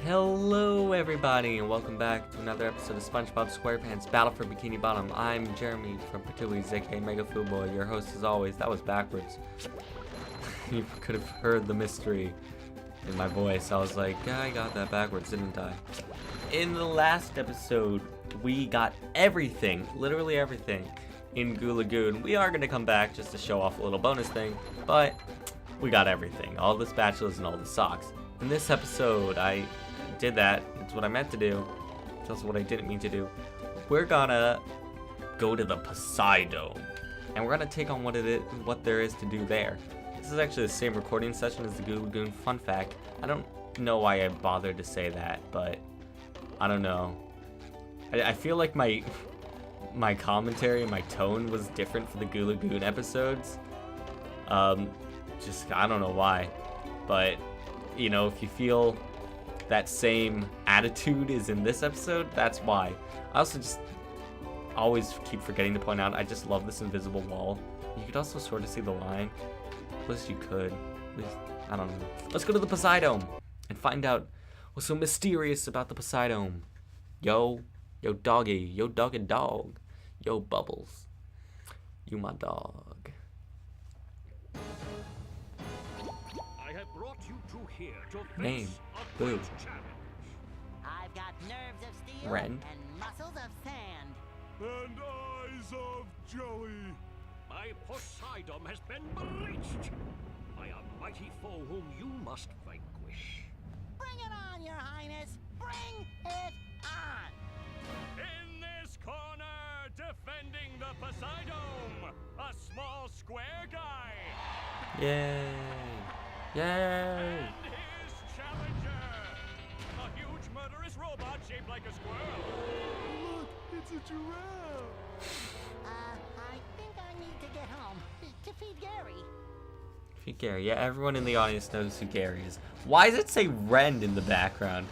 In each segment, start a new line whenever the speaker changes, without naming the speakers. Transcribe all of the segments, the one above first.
Hello everybody and welcome back to another episode of Spongebob Squarepants Battle for Bikini Bottom. I'm Jeremy from Ptooes, aka MegaFooboy, your host as always. That was backwards. You could have heard the mystery in my voice. I was like, yeah, I got that backwards, didn't I? In the last episode, we got everything, literally everything, in Goo Lagoon. We are going to come back just to show off a little bonus thing, but we got everything. All the spatulas and all the socks. In this episode, I did that. It's what I meant to do. It's also what I didn't mean to do. We're gonna go to the Poseidon, and we're gonna take on what there is to do there. This is actually the same recording session as the Goo Lagoon. Fun fact. I don't know why I bothered to say that, but I don't know. I feel like my commentary and my tone was different for the Goo Lagoon episodes. Just I don't know why, but you know, if you feel that same attitude is in this episode, that's why. I also just always keep forgetting to point out, I just love this invisible wall. You could also sort of see the line. At least you could. At least, I don't know. Let's go to the Poseidon and find out what's so mysterious about the Poseidon. Yo doggy, yo dog and dog. Yo Bubbles, you my dog. Maim, Boo,
I've got nerves of steel
Rend,
and muscles of sand.
And eyes of jelly.
My Poseidon has been breached by a mighty foe whom you must vanquish.
Bring it on, Your Highness! Bring it on!
In this corner, defending the Poseidon, a small square guy.
yay, yay.
And his challenger, a huge murderous robot shaped like a squirrel.
Look, it's a giraffe.
I think I need to get home to feed Gary.
Feed Gary. Yeah, everyone in the audience knows who Gary is. Why does it say Rend in the background?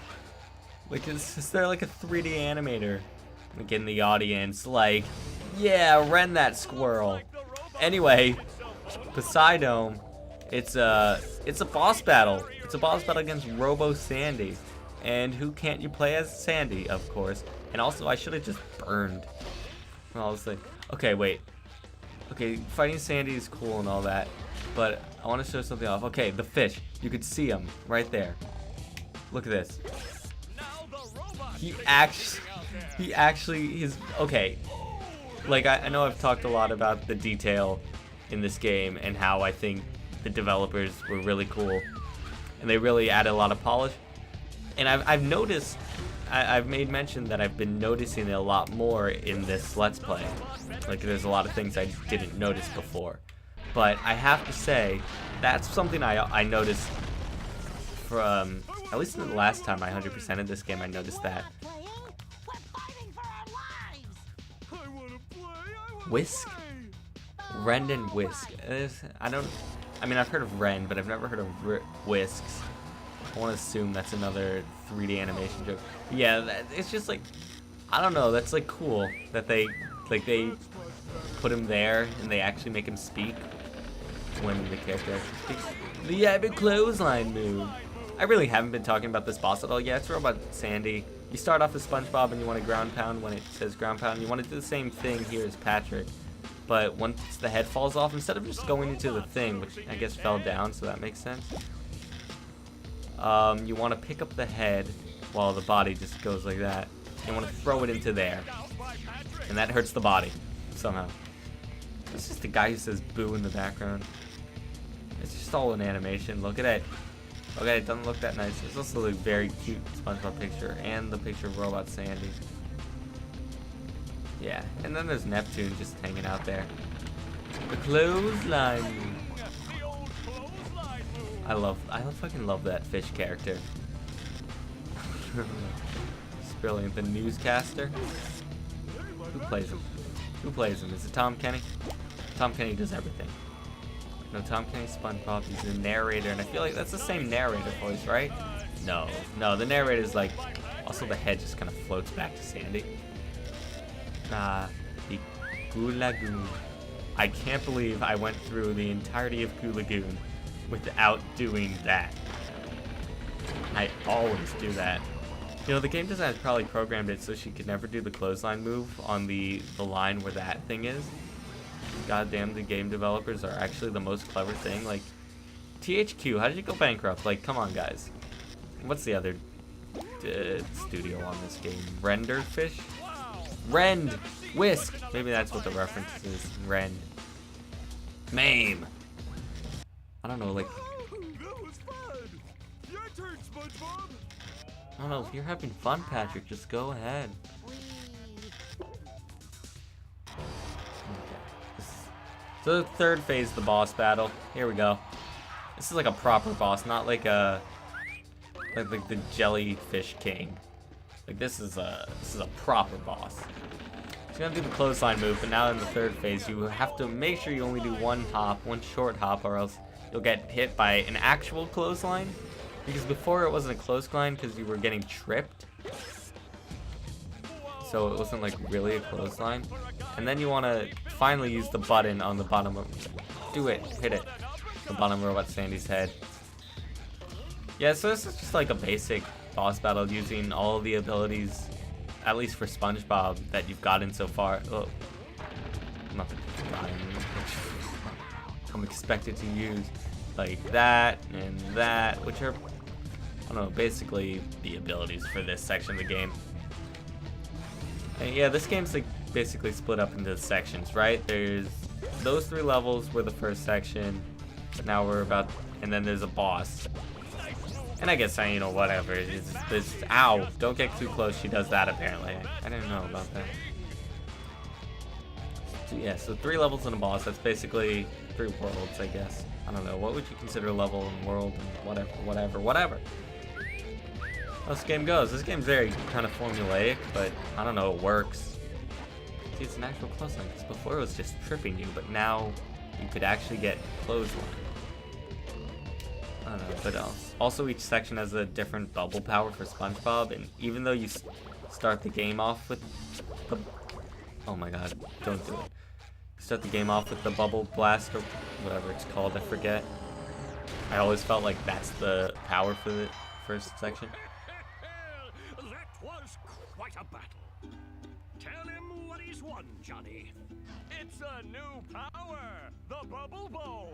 Like, is there like a 3D animator? Like in the audience, like, yeah, Rend that squirrel. Anyway, Poseidon, it's a boss battle. It's a boss battle against Robo Sandy. And who can't you play as? Sandy, of course. And also, I should have just burned. I was like, okay, wait. Okay, fighting Sandy is cool and all that, but I want to show something off. Okay, the fish. You could see him right there. Look at this. He actually is okay. Like, I know I've talked a lot about the detail in this game and how I think the developers were really cool and they really added a lot of polish. And I've noticed, I've made mention that I've been noticing it a lot more in this Let's Play. Like, there's a lot of things I didn't notice before. But I have to say, that's something I noticed from, at least in the last time I 100%ed this game, I noticed that.
We're fighting for our lives!
I want to play.
Whisk? Rend and Whisk. I mean, I've heard of Rend, but I've never heard of Whisks. I want to assume that's another 3D animation joke. But yeah, it's just like, I don't know, that's like cool that they put him there and they actually make him speak when the character actually speaks. The Abbott clothesline move. I really haven't been talking about this boss at all. Yeah, it's Robot Sandy. You start off with SpongeBob and you want to ground pound when it says ground pound. You want to do the same thing here as Patrick. But once the head falls off, instead of just going into the thing, which I guess fell down, so that makes sense. You want to pick up the head while the body just goes like that. You want to throw it into there. And that hurts the body, somehow. It's just the guy who says boo in the background. It's just all an animation. Look at it. Okay, it doesn't look that nice. There's also a very cute SpongeBob picture and the picture of Robot Sandy. Yeah, and then there's Neptune just hanging out there. The clothesline. I fucking love that fish character. It's brilliant. The newscaster. Who plays him? Who plays him? Is it Tom Kenny? Tom Kenny does everything. No, Tom Kenny, SpongeBob. He's the narrator, and I feel like that's the same narrator voice, right? No, the narrator's like. Also, the head just kind of floats back to Sandy. The Goo Lagoon. I can't believe I went through the entirety of Goo Lagoon without doing that. I always do that. You know, the game designer probably programmed it so she could never do the clothesline move on the line where that thing is. Goddamn, the game developers are actually the most clever thing. Like, THQ, how did you go bankrupt? Like, come on, guys. What's the other studio on this game? Renderfish? Rend! Whisk! Maybe that's what the reference is. Rend. Maim! I don't know, like...
That was fun. Your turn, SpongeBob.
I don't know, if you're having fun, Patrick, just go ahead. So the third phase of the boss battle. Here we go. This is like a proper boss, not like a... like the jellyfish king. Like this is a proper boss. So you're gonna do the clothesline move, but now in the third phase you have to make sure you only do one short hop, or else you'll get hit by an actual clothesline. Because before it wasn't a clothesline because you were getting tripped. So it wasn't like really a clothesline. And then you want to finally use the button on the bottom of... do it, hit it. The bottom of Robot Sandy's head. Yeah, so this is just like a basic boss battle using all the abilities, at least for SpongeBob, that you've gotten so far. Oh, nothing I'm expected to use like that and that, which are, I don't know, basically the abilities for this section of the game. And yeah, this game's like basically split up into sections, right? There's those 3 levels were the first section. Now we're about, and then there's a boss. And I guess you know, whatever. It's ow! Don't get too close. She does that apparently. I didn't know about that. So yeah, so 3 levels and a boss. That's basically 3 worlds, I guess. I don't know. What would you consider a level and world and whatever? How this game goes. This game's very kind of formulaic, but I don't know. It works. See, it's an actual clothesline. Because before it was just tripping you, but now you could actually get clothesline. I don't know, but also each section has a different bubble power for SpongeBob, and even though you start the game off with the... oh my god, don't do it. You start the game off with the bubble blast, or whatever it's called, I forget. I always felt like that's the power for the first section.
That was quite a battle. Tell him what he's won, Johnny.
It's a new power, the Bubble Bowl.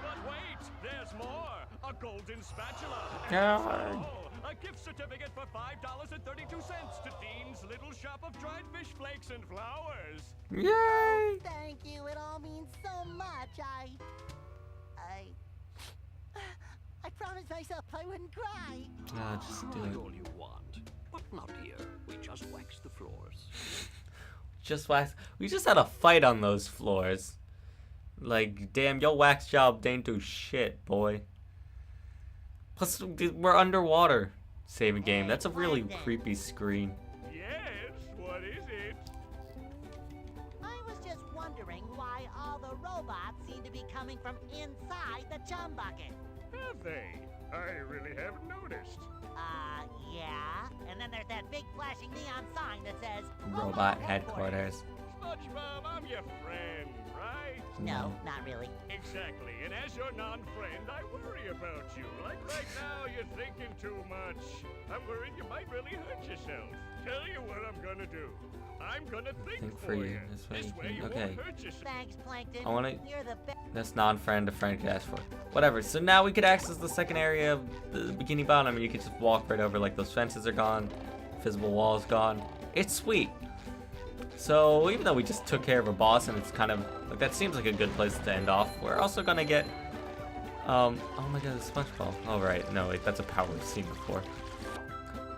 But wait, there's more. A golden spatula.
God.
A gift certificate for $5.32 to Dean's Little Shop of Dried Fish Flakes and Flowers.
Yay!
Thank you. It all means so much. I promised myself I wouldn't cry.
Ah, just do
Cry
it.
all you want, but not here. We just wax the floors.
Just wax. We just had a fight on those floors. Like, damn, your wax job ain't do shit, boy. Plus, we're underwater. Save a game. That's a really creepy screen.
Yes, what is it?
I was just wondering why all the robots seem to be coming from inside the chum bucket.
Have they? I really haven't noticed.
Yeah. And then there's that big flashing neon sign that says
Robot headquarters.
SpongeBob, I'm your friend, right?
No, not really.
Exactly, and as your non-friend, I worry about you. Like right now, you're thinking too much. I'm worried you might really hurt yourself. Tell you what I'm gonna do. I'm gonna think for you. This way you
Okay.
won't hurt yourself.
Thanks, Plankton.
I wanna-
You're the best.
That's non-friend, a friend could ask for. Whatever. So now we could access the second area of the Bikini Bottom, and you could just walk right over. Like, those fences are gone, visible walls gone. It's sweet. So even though we just took care of a boss, and it's kind of like that seems like a good place to end off, we're also gonna get oh my god, it's SpongeBob. Oh right, no wait, that's a power we've seen before.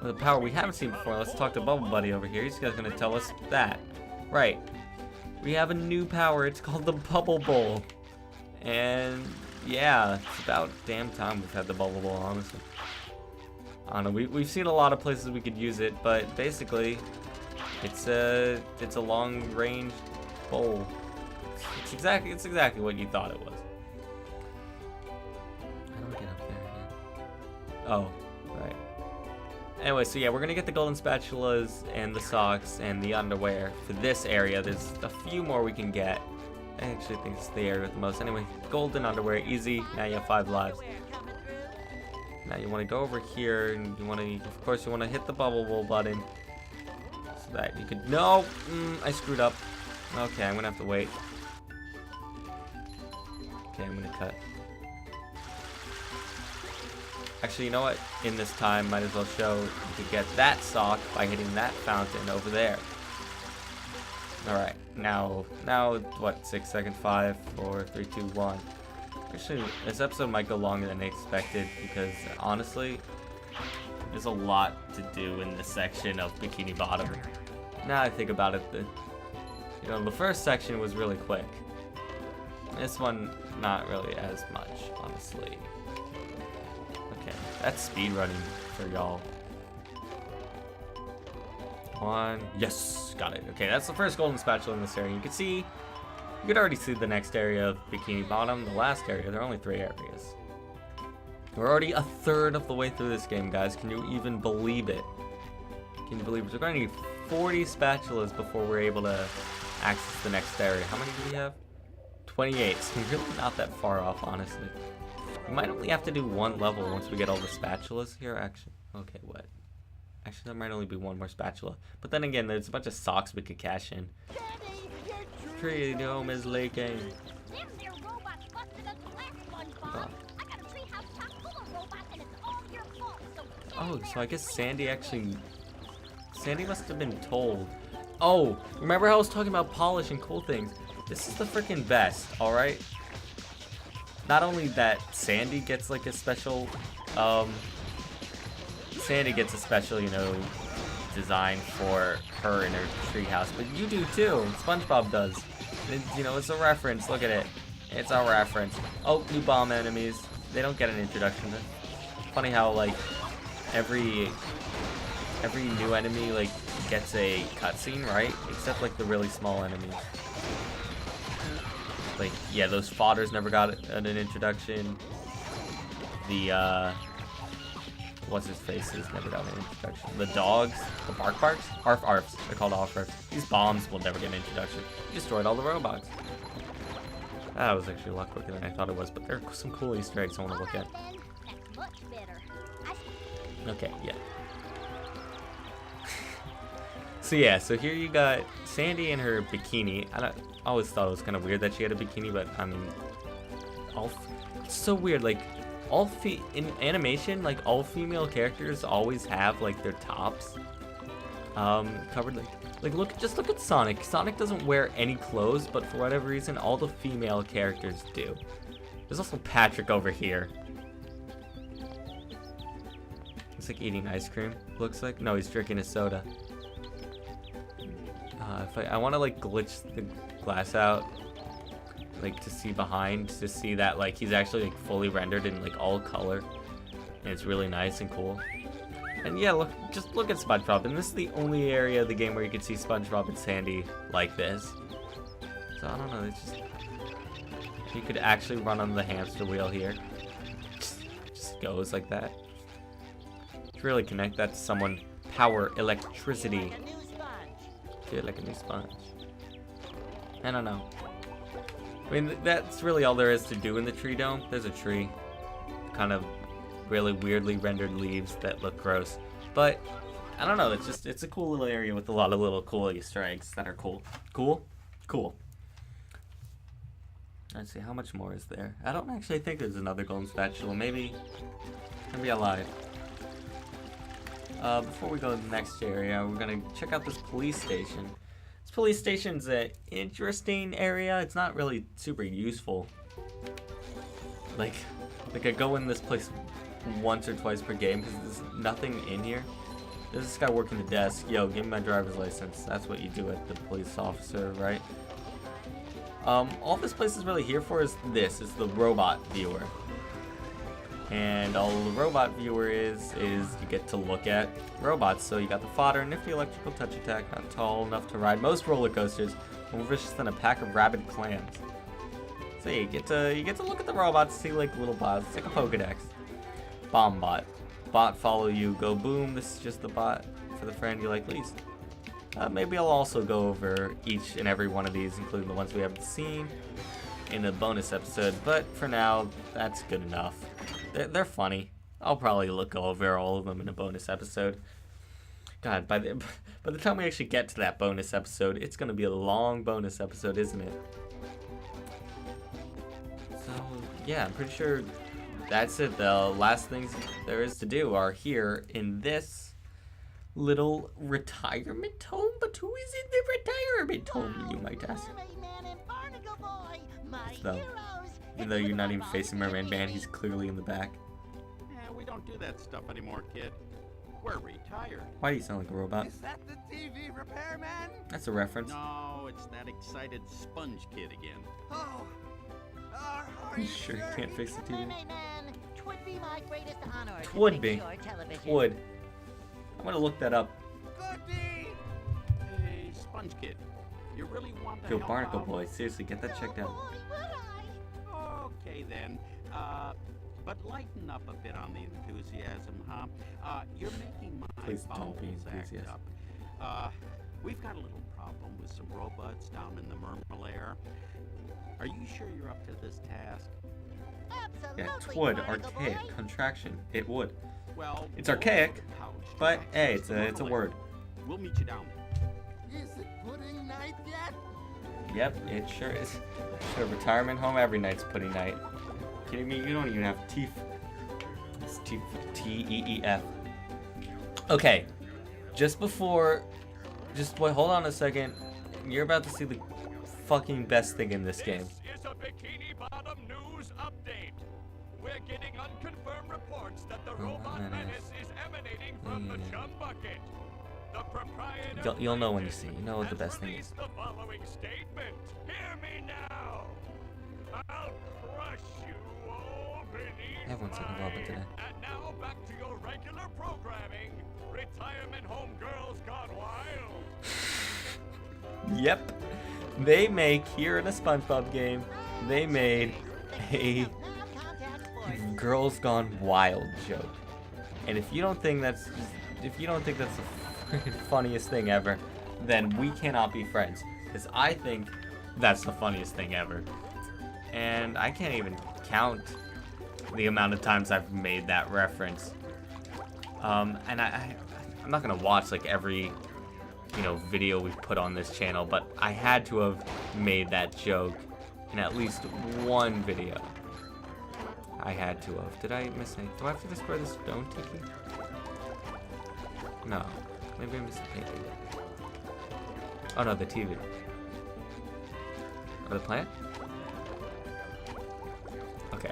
Well, the power we haven't seen before. Let's talk to Bubble Buddy over here. He's just gonna tell us that. Right. We have a new power. It's called the Bubble Bowl. And yeah, it's about damn time we've had the Bubble Bowl, honestly. I don't know, we've seen a lot of places we could use it, but basically it's a long range bowl. It's exactly what you thought it was. How do I get up there again? Oh, right. Anyway, so yeah, we're gonna get the golden spatulas and the socks and the underwear for this area. There's a few more we can get. I actually think it's the area with the most. Anyway, golden underwear, easy. Now you have 5 lives.
Coming through.
Now you want to go over here, and you want to, of course, you want to hit the bubble bowl button so that you could. No, I screwed up. Okay, I'm gonna have to wait. Okay, I'm gonna cut. Actually, you know what? In this time, might as well show you could get that sock by hitting that fountain over there. Alright, now what? 6 seconds, 5, 4, 3, 2, 1. Actually, this episode might go longer than expected because honestly, there's a lot to do in this section of Bikini Bottom. Now I think about it, the first section was really quick. This one, not really as much, honestly. Okay, that's speedrunning for y'all. 1, yes, got it. Okay, that's the first golden spatula in this area. You could already see the next area of Bikini Bottom, the last area. There are only 3 areas. We're already a third of the way through this game, guys. Can you even believe it? Can you believe it? We're going to need 40 spatulas before we're able to access the next area. How many do we have? 28. So we're really not that far off, honestly. We might only have to do 1 level once we get all the spatulas here. Actually, okay, what? Actually, there might only be 1 more spatula. But then again, there's a bunch of socks we could cash in. Tree dome is leaking. Oh, so I guess Sandy must have been told. Oh, remember how I was talking about polish and cool things? This is the freaking best, alright? Not only that Sandy gets like a special, design for her in her treehouse, but you do too. SpongeBob does. It's a reference. Look at it. It's a reference. Oh, new bomb enemies. They don't get an introduction. Funny how like every new enemy like gets a cutscene, right? Except like the really small enemies. Like yeah, those fodders never got an introduction. The what's his faces never got an introduction. The dogs, the barks, arfs. They're called arfs. These bombs will never get an introduction. You destroyed all the robots. That was actually a lot quicker than I thought it was, but there are some cool Easter eggs I want to look at. Okay, yeah. So here you got Sandy in her bikini. I always thought it was kind of weird that she had a bikini, but I mean, it's so weird. Like in animation, like all female characters always have like their tops covered. Like look at Sonic. Sonic doesn't wear any clothes, but for whatever reason, all the female characters do. There's also Patrick over here. He's like eating ice cream. Looks like no, he's drinking a soda. If I want to like glitch the glass out, like to see behind, to see that like he's actually like fully rendered in like all color, and it's really nice and cool. And yeah, just look at SpongeBob, and this is the only area of the game where you can see SpongeBob and Sandy like this. So I don't know, it's just you could actually run on the hamster wheel here. Just goes like that. To really connect that to someone, power electricity. Feel like a new sponge. I don't know. I mean, that's really all there is to do in the tree dome. There's a tree. Kind of really weirdly rendered leaves that look gross. But, I don't know, it's a cool little area with a lot of little cool Easter eggs that are cool. Cool? Cool. Let's see, how much more is there? I don't actually think there's another golden spatula. Maybe I lied. Before we go to the next area, we're gonna check out this police station. This police station's an interesting area. It's not really super useful. Like I go in this place once or twice per game because there's nothing in here. There's this guy working the desk. Yo, give me my driver's license. That's what you do at the police officer, right? All this place is really here for is the robot viewer. And all the robot viewer is you get to look at robots. So you got the fodder, nifty electrical touch attack, not tall enough to ride most roller coasters, more vicious than a pack of rabid clams. So you get to look at the robots, see like little bots. It's like a Pokedex. Bomb bot. Bot follow you, go boom. This is just the bot for the friend you like least. Maybe I'll also go over each and every one of these, including the ones we haven't seen, in a bonus episode. But for now, that's good enough. They're funny. I'll probably look over all of them in a bonus episode. God, by the time we actually get to that bonus episode, it's gonna be a long bonus episode, isn't it? So yeah, I'm pretty sure that's it. The last things there is to do are here in this little retirement home. But who is in the retirement home, you might ask? So, even though you're not even facing Merman Man, he's clearly in the back.
Yeah, we don't do that stuff anymore, kid. We're retired.
Why do you sound like a robot?
Is that the TV repairman?
That's a reference.
No, it's that excited sponge kid again.
Oh. Are
You
you
sure you can't fix the TV?
Mermaid Man, 'twould be my greatest honor to
Twould
fix
be.
your television.
Would. I'm gonna look that up.
Goody!
Hey, sponge kid, you really want to
Yo,
help
Barnacle
out?
Boy, seriously, get that checked out.
Boy, would I?
Okay then. But lighten up a bit on the enthusiasm, huh? You're making my
Please don't be
bowels act
enthusiastic.
up. We've got a little problem with some robots down in the Mermalair. Are you sure you're up to this task?
Absolutely,
Yeah, twould,
Barnacle
archaic,
Boy.
contraction. It would.
Well,
It's
go
archaic,
to the couch to
but
access
hey,
the
it's a
Mermalair.
word.
We'll meet you down there.
Is it pudding night yet?
Yep, it sure is. Sure, retirement home every night's pudding night. Kidding me? You don't even have teeth. It's teeth. T-E-E-F. Okay, just wait, hold on a second. You're about to see the fucking best thing in this game.
This is a Bikini Bottom news update. We're getting unconfirmed reports that the robot menace is emanating from the chum bucket. The proprietor
You'll know when you see. You know what the
has
best thing is.
released the following statement. Hear me now. I'll crush you all beneath
Everyone's talking about it
my-
today.
And now back to your regular programming. Retirement home girls gone wild.
Yep. They make, here in a SpongeBob game, they made a
Now contact sports.
Girls Gone Wild joke. And if you don't think that's the freaking funniest thing ever, then we cannot be friends. Because I think that's the funniest thing ever. And I can't even count the amount of times I've made that reference. And I'm not gonna watch like every video we've put on this channel, but I had to have made that joke in at least one video. I had to have. Did I miss anything? Do I have to destroy the stone tiki? No. Maybe I missed the painting. Oh no, the TV. Or the plant? Okay.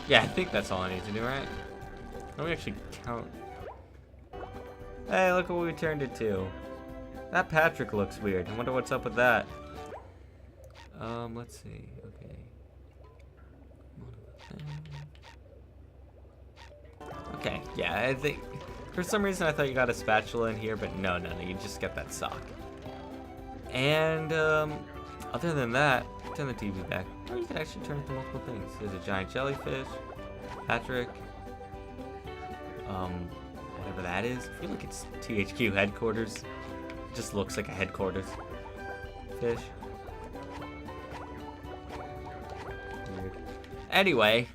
Yeah, I think that's all I need to do, right? Let me actually count. Hey, look what we turned it to. That Patrick looks weird. I wonder what's up with that. Let's see. Okay. Okay, yeah, I think for some reason I thought you got a spatula in here, but no, you just get that sock. And other than that, turn the TV back. Or you can actually turn it to multiple things. There's a giant jellyfish, Patrick, whatever that is. I feel like it's THQ headquarters. It just looks like a headquarters. Fish. Weird. Anyway,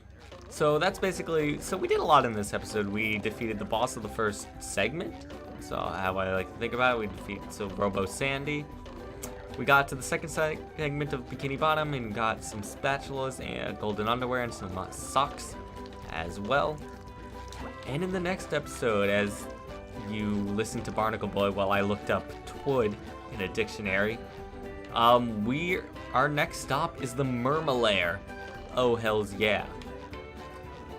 so that's basically, so we did a lot in this episode. We defeated the boss of the first segment. So how I like to think about it, we defeated Robo Sandy. We got to the second segment of Bikini Bottom and got some spatulas and golden underwear and some socks as well. And in the next episode, as you listened to Barnacle Boy while I looked up twould in a dictionary, our next stop is the Mermalair. Oh hells yeah!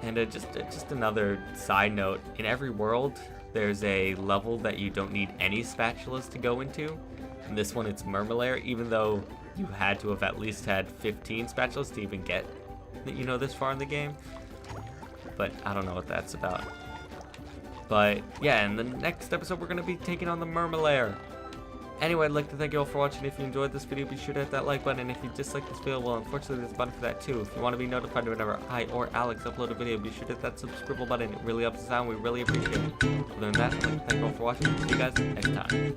And just another side note: in every world, there's a level that you don't need any spatulas to go into. In this one, it's Mermalair, even though you had to have at least had 15 spatulas to even get, this far in the game. But I don't know what that's about. But yeah, in the next episode, we're going to be taking on the Mermalair. Anyway, I'd like to thank you all for watching. If you enjoyed this video, be sure to hit that like button. And if you dislike this video, well, unfortunately, there's a button for that too. If you want to be notified whenever I or Alex upload a video, be sure to hit that subscribe button. It really helps us out, and we really appreciate it. Other than that, I'd like to thank you all for watching. See you guys next time.